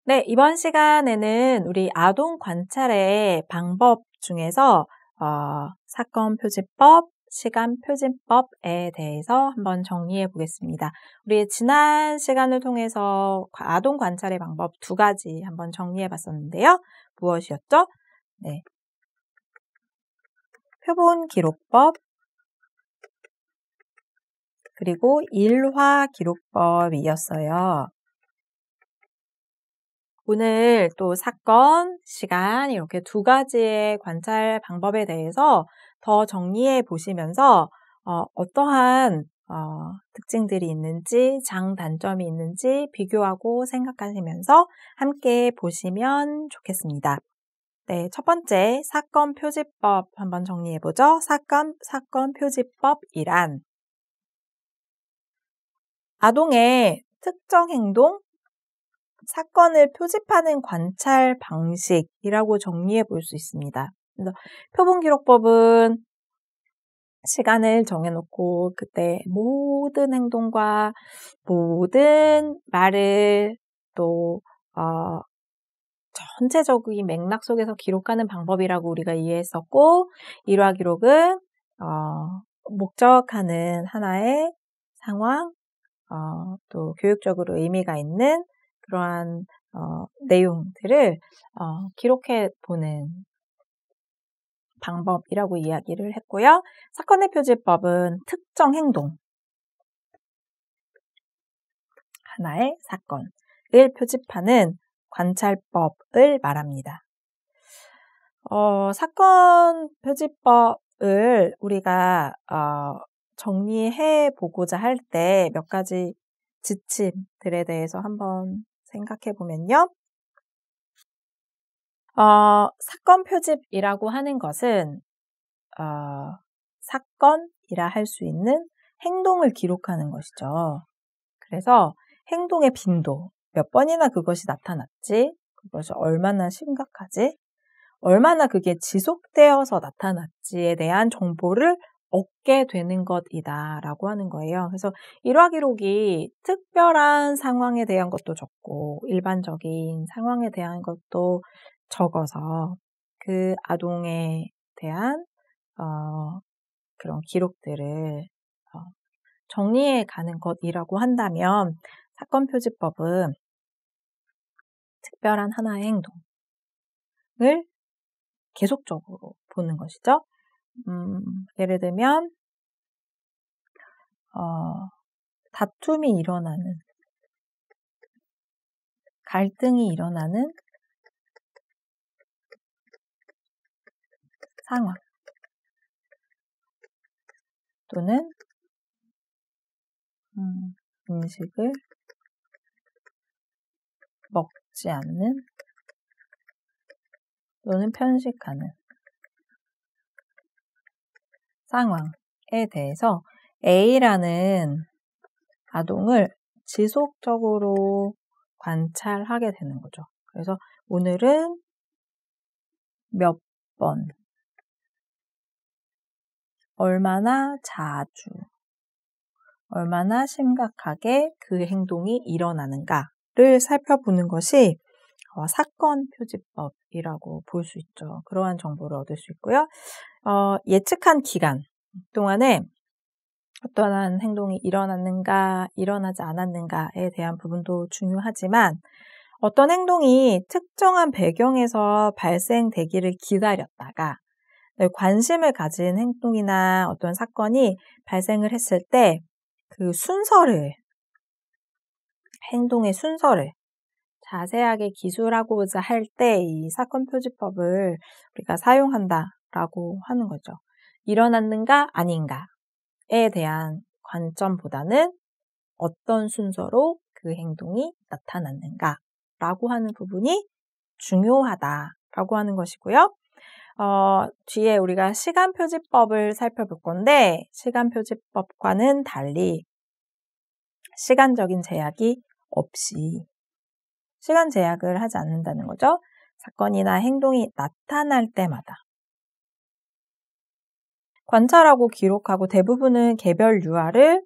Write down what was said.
네, 이번 시간에는 우리 아동 관찰의 방법 중에서 사건 표지법, 시간 표지법에 대해서 한번 정리해 보겠습니다. 우리 지난 시간을 통해서 아동 관찰의 방법 2가지 한번 정리해 봤었는데요. 무엇이었죠? 네, 표본 기록법, 그리고 일화 기록법이었어요. 오늘 또 사건, 시간 이렇게 2가지의 관찰 방법에 대해서 더 정리해 보시면서 어떠한 특징들이 있는지, 장단점이 있는지 비교하고 생각하시면서 함께 보시면 좋겠습니다. 네, 첫 번째 사건 표지법 한번 정리해 보죠. 사건 표지법이란 아동의 특정 행동, 사건을 표집하는 관찰 방식이라고 정리해 볼 수 있습니다. 그래서 표본기록법은 시간을 정해놓고 그때 모든 행동과 모든 말을 또 전체적인 맥락 속에서 기록하는 방법이라고 우리가 이해했었고, 일화 기록은 목적하는 하나의 상황, 또 교육적으로 의미가 있는 그러한 내용들을 기록해 보는 방법이라고 이야기를 했고요. 사건의 표지법은 특정 행동, 하나의 사건을 표집하는 관찰법을 말합니다. 사건 표지법을 우리가 정리해 보고자 할 때 몇 가지 지침들에 대해서 한번 생각해 보면요. 사건 표집이라고 하는 것은 사건이라 할 수 있는 행동을 기록하는 것이죠. 그래서 행동의 빈도, 몇 번이나 그것이 나타났지, 그것이 얼마나 심각하지, 얼마나 그게 지속되어서 나타났지에 대한 정보를 얻게 되는 것이다 라고 하는 거예요. 그래서 일화 기록이 특별한 상황에 대한 것도 적고 일반적인 상황에 대한 것도 적어서 그 아동에 대한 그런 기록들을 정리해 가는 것이라고 한다면, 사건 표지법은 특별한 하나의 행동을 계속적으로 보는 것이죠. 예를 들면 다툼이 일어나는, 갈등이 일어나는 상황, 또는 음식을 먹지 않는, 또는 편식하는 상황에 대해서 A라는 아동을 지속적으로 관찰하게 되는 거죠. 그래서 오늘은 몇 번, 얼마나 자주, 얼마나 심각하게 그 행동이 일어나는가를 살펴보는 것이 사건 표지법이라고 볼 수 있죠. 그러한 정보를 얻을 수 있고요. 예측한 기간 동안에 어떠한 행동이 일어났는가, 일어나지 않았는가에 대한 부분도 중요하지만, 어떤 행동이 특정한 배경에서 발생되기를 기다렸다가 관심을 가진 행동이나 어떤 사건이 발생을 했을 때 그 순서를, 행동의 순서를 자세하게 기술하고자 할 때 이 사건 표지법을 우리가 사용한다라고 하는 거죠. 일어났는가 아닌가에 대한 관점보다는 어떤 순서로 그 행동이 나타났는가라고 하는 부분이 중요하다라고 하는 것이고요. 뒤에 우리가 시간 표지법을 살펴볼 건데, 시간 표지법과는 달리 시간적인 제약이 없이, 시간 제약을 하지 않는다는 거죠. 사건이나 행동이 나타날 때마다 관찰하고 기록하고 대부분은 개별 유아를